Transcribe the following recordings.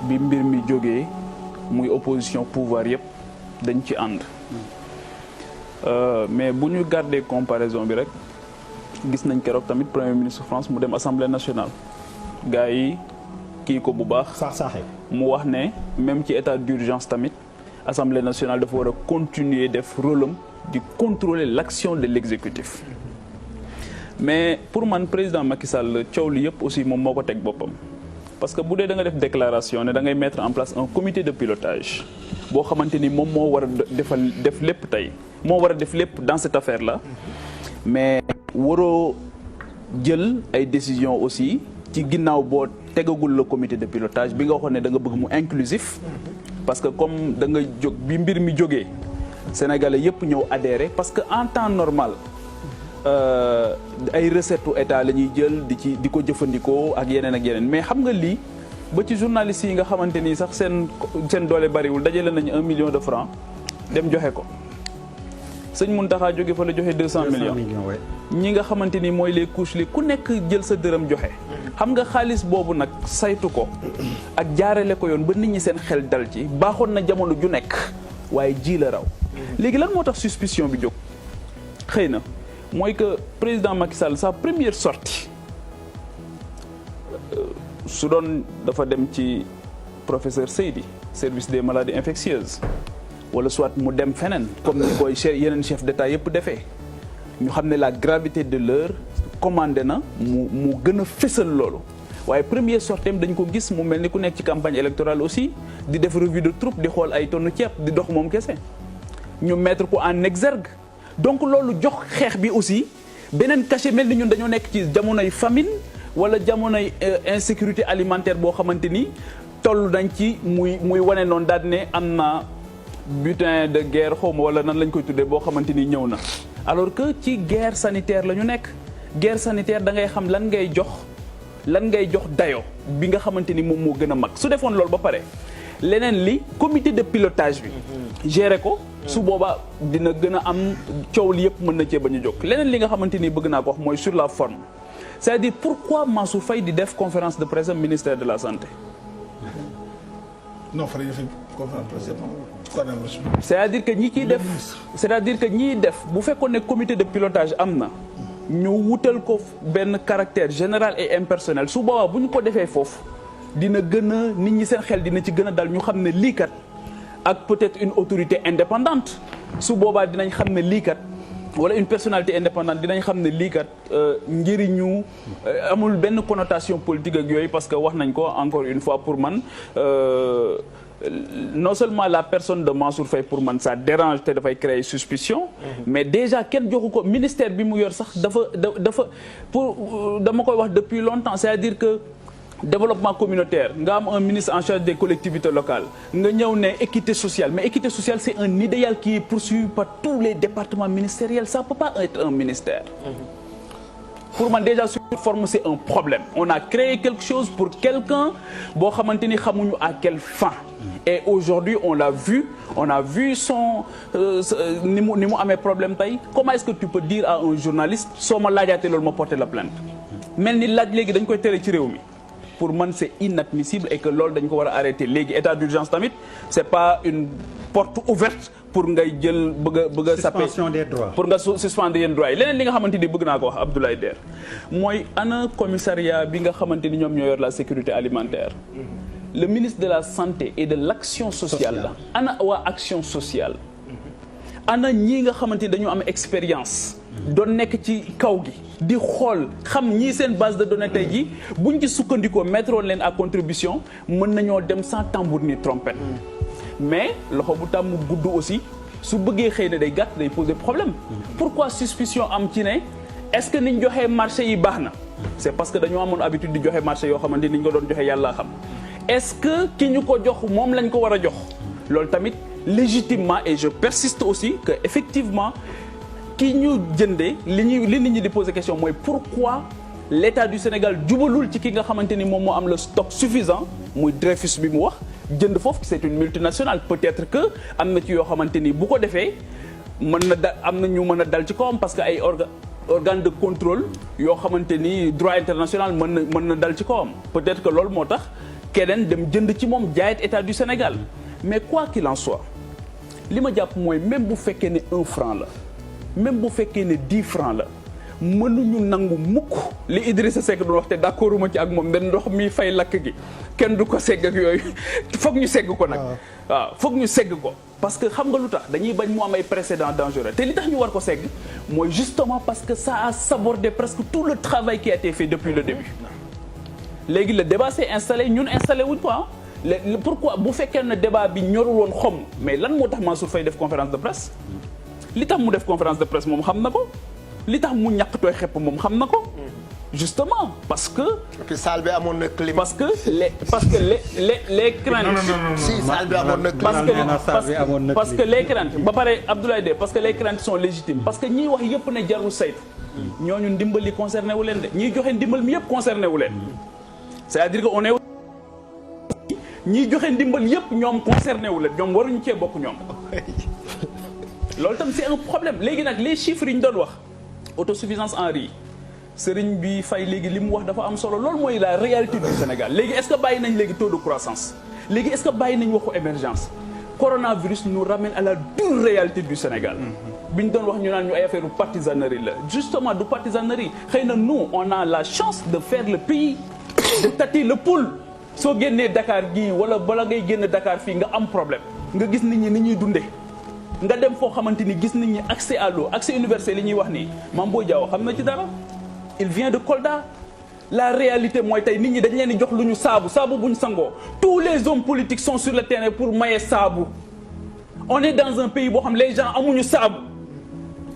bi mbir mi jógee muy opposition pouvoir yëpp dañ ci ànd mais bu ñu garder comparaison bi rek gis nañ keroog tamit premier ministre France mu dem assemblée nationale gars yi kii ko bu baax mu wax ne même ci état d'urgence tamit assemblée nationale dafa war a continuer def rôle am di contrôler l'action de l'exécutif mais pour man président Macky Sall coow li yëpp aussi moom moo ko teg boppam parce que bu dee da nga def déclaration ne da ngay mettre en place un comité de pilotage boo xamante ni moom moo war a def lépp tey moo war a def lépp dans cette affaire là mais waroo jël ay décisions aussi ci ginnaaw boo tegagul le comité de pilotage bi nga waxoon ne da nga bëgg mu inclusif parce que comme da nga jóg bi mbir mi jógee sénégalais yëpp ñëw adhéré parce que en temps normal ay recettes u état la ñuy jël di ko jëfandikoo ak yeneen mais xam nga lii ba ci journalistes yi nga xamante ni sax seen doole bariwul dajale nañu 1 million de francs dem joxe ko sëñ Mountakha jóge fa la joxe 200 millions ñi nga xamante ni mooy les couches li ku nekk jël sa dërëm joxe xam nga xaalis boobu nag saytu ko ak jaarale ko yoon ba nit ñi seen xel dal ci baaxoon na jamono ju nekk waaye ji la raw léegi lan moo tax suspicion bi jóg xëy na mooy que président Macky Sall sa première sortie su doon dafa dem ci professeur Seydi service des maladies infectieuses wala soit mu dem feneen comme ni koy yeneen chef d'état yëpp defee ñu xam ne la gravité de l'heure commandé na mu gën a fësal loolu waaye première sortie dañ ko gis mu mel ni ku nekk ci campagne électorale aussi di def revue de troupe di xool ay tonnu ceeb di dox moom kese ñu mettre ko en exergue donc loolu jox xeex bi aussi beneen cachet mel ni ñun dañoo nekk ci jamonoy famine wala jamonoy insécurité alimentaire boo xamante ni toll nañ ci muy wane noonu daal ne am na butin de guerre xawma wala nan lañ koy tuddee boo xamante ni ñëw na alors que ci guerre sanitaire la ñu nekk guerre sanitaire da ngay xam lan ngay jox dayo bi nga xamante ni moom moo gën a mag su defoon loolu ba pare leneen li comité de pilotage bi gérer ko su boobaa dina gën a am coow li yëpp mën na cee bañ a jóg leneen li nga xamante ni bëgg naa ko wax mooy sur la forme c'est-à-dire pourquoi Mansour Faye di def conférence de presse ministère de la santé non fa conférence c'est-à-dire que ñiy def bu fekkoon ne comité de pilotage am na ñu wutal ko benn caractère général et impersonnel su boobaa bu ñu ko defee foofu dina gën a nit ñi seen xel dina ci gën a dal ñu xam ne lii kat ak peut-être une autorité indépendante su boobaa dinañ xam ne lii kat wala une personnalité indépendante dinañ xam ne lii kat njëriñu amul benn connotation politique ak yooyu parce que wax nañ ko encore une fois pour man non seulement la personne de Mansour Faye pour man ça dérange te dafay créer suspicion mais déjà kenn joxu ko ministère bi mu yor sax dafa dama koy wax depuis longtemps c'est-à-dire que développement communautaire nga am un ministre en charge des collectivités locales nga ñëw ne équité sociale mais équité sociale c'est un idéal qui est poursuivi par tous les départements ministériels ça peut pas être un ministère pour man déjà sur forme c'est un problème on a créé quelque chose pour quelqu'un boo xamante ni xamuñu à quelle fin et aujourd'hui on a vu son ni mu amee problème tey comment est-ce que tu peux dire à un journaliste soo ma laajaatee loolu ma porter la plainte mel ni laaj léegi dañ koy tere ci réew mi pour man c'est inadmissible et que loolu dañ ko war a arrêter léegi état d'urgence tamit c'est pas une porte ouverte pour ngay jël bëgg a suspension des droits pour nga suspendre yenn droits yi leneen li nga xamante ni bëgg naa ko wax Abdoulaye Der mooy ana commissariat bi nga xamante ni ñoom ñoo yor la sécurité alimentaire le ministre de la santé et de l'action sociale la ana waa action sociale ana ñii nga xamante ni dañu am expérience doon nekk ci kaw gi di xool xam ñii seen base de données tey ji buñ ci sukkandikoo mettre leen à contribution mën nañoo dem sans tambour ni trompette mais loxo bu tàmm gudd aussi su bëggee xëy na day gàtt day poser problème pourquoi suspicion am ci ne est-ce que niñ joxee marché yi baax na c'est parce que dañoo amoon habitude di joxe marché yoo xamante ni ñu ko doon joxe yàlla xam est-ce que ki ñu ko jox moom lañ ko war a jox loolu tamit légitimement et je persiste aussi que effectivement ki ñu jëndee li nit ñi di poser question mooy pourquoi l'État du Sénégal jubalul ci ki nga xamante ni moom moo am le stock suffisant muy Dreyfus bi mu wax jënd foofu c'est une multinationale peut-être que am na ci yoo xamante ni bu ko defee mën na am na ñu mën a dal ci kawam parce que ay organe de contrôle yoo xamante ni droit international mën na dal ci kawam peut-être que loolu moo tax keneen dem jënd ci moom jaayet état du Sénégal mais quoi qu'il en soit li ma jàpp mooy même bu fekkee ne 1 franc la même bu fekkee ne 10 francs la mënuñu nangu mukk li Idrissa Seck doon wax te d'accord ma ci ak moom dañ ndox mi fay lakk gi kenn du ko segg ak yooyu foog ñu segg ko nag waaw foog ñu segg ko parce que xam nga lu tax dañuy bañ mu am ay précédents dangereux te li tax ñu war ko segg mooy justement parce que ça a sabordé presque tout le travail qui a été fait depuis le début léegi le débat s'est installé ñun installé wuñ ko pourquoi bu fekkee ne débat bi ñorul woon xom mais lan moo tax Mansour Faye def conférence de presse li tax mu def conférence de presse moom xam na ko li tax mu ñàkk tooy xepp moom xam na ko justement parce que. et puis salle bi amoon na climat. parce que les craintes. non si salle bi amoon na climat. parce que les craintes ba pare Abdoulaye Dé parce que les craintes sont légitimes parce que ñiy wax yëpp ne jarul saytu. ñooñu ndimbal yi concerné wu leen de ñiy joxe ndimbal mi yëpp concerné wu leen. c'est-à-dire que on est. ñiy joxe ndimbal yëpp ñoom concerné wu leen ñoom waruñu cee bokk ñoom. loolu tam c'est un problème léegi nag les chiffres yi ñu doon wax autosuffisance en riz Serigne bi Faye léegi li mu wax dafa am solo loolu mooy la réalité du Sénégal léegi est-ce que bàyyi nañ léegi taux de croissance léegi est-ce que bàyyi nañ waxu émergence coronavirus nous ramène à la dure réalité du Sénégal bi ñu doon wax ñu naan ñu ay affaire partisanerie la justement du partisanerie xëy na nous on a la chance de faire le pays de tâter le pouls soo génnee Dakar gii wala bala ngay génn Dakar fii nga am problème nga gis nit ñi ni ñuy dundee nga dem foo xamante ni gis nit ñi accès à l'eau accès universel li ñuy wax nii Mame Boye Diao xam na ci dara il vient de Kolda la réalité mooy tey nit ñi dañ leen di jox lu ñu saabu bu ñu sangoo tous les hommes politiques sont sur le terrain pour maye saabu on est dans un pays boo xam les gens amuñu saabu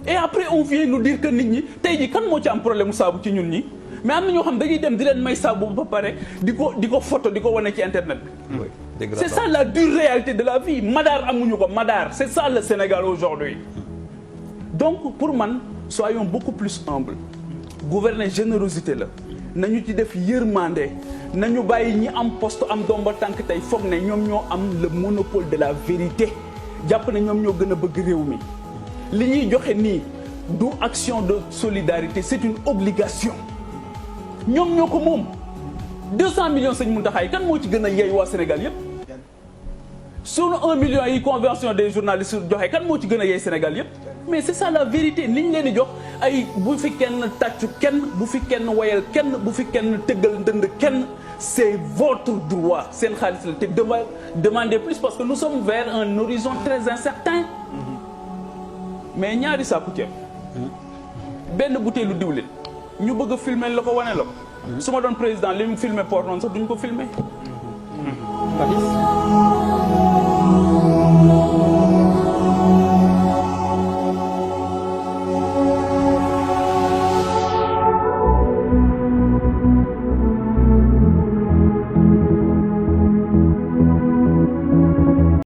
et après on vient nous dire que nit ñi tey ji kan moo ci am problème mu saabu ci ñun ñi mais am na ñoo xam dañuy dem di leen may saabu ba pare di ko photo di ko wane ci internet bi c'est ça la dure réalité de la vie Madar amuñu ko Madar c'est ça le Sénégal aujourd'hui donc pour man soyons beaucoup plus humbles gouverner générosité la nañu ci def yërmande nañu bàyyi ñi am poste am domba tànk tey foog ne ñoom ñoo am le monopole de la vérité jàpp ne ñoom ñoo gën a bëgg réew mi li ñuy joxe nii du action de solidarité c'est une obligation ñoom ñoo ko moom 200 millions Sëñ Mountakha kan moo ci gën a yey waa Sénégal yépp sunu 1 million yi convention des journalistes joxe kan moo ci gën a yey Sénégal yépp mais c'est ça la vérité li ñu leen di jox ay bu fi kenn tàccu kenn bu fi kenn woyal kenn bu fi kenn tëggal ndënd kenn c'est votre droit seen xaalis la te demandez plus parce que nous sommes vers un horizon très incertain mais ñaari saaku ceeb benn butéelu diwlin ñu bëgg a filmer la ko wane la ko su ma doon président li mu filmer port noonu sax duñ ko filmer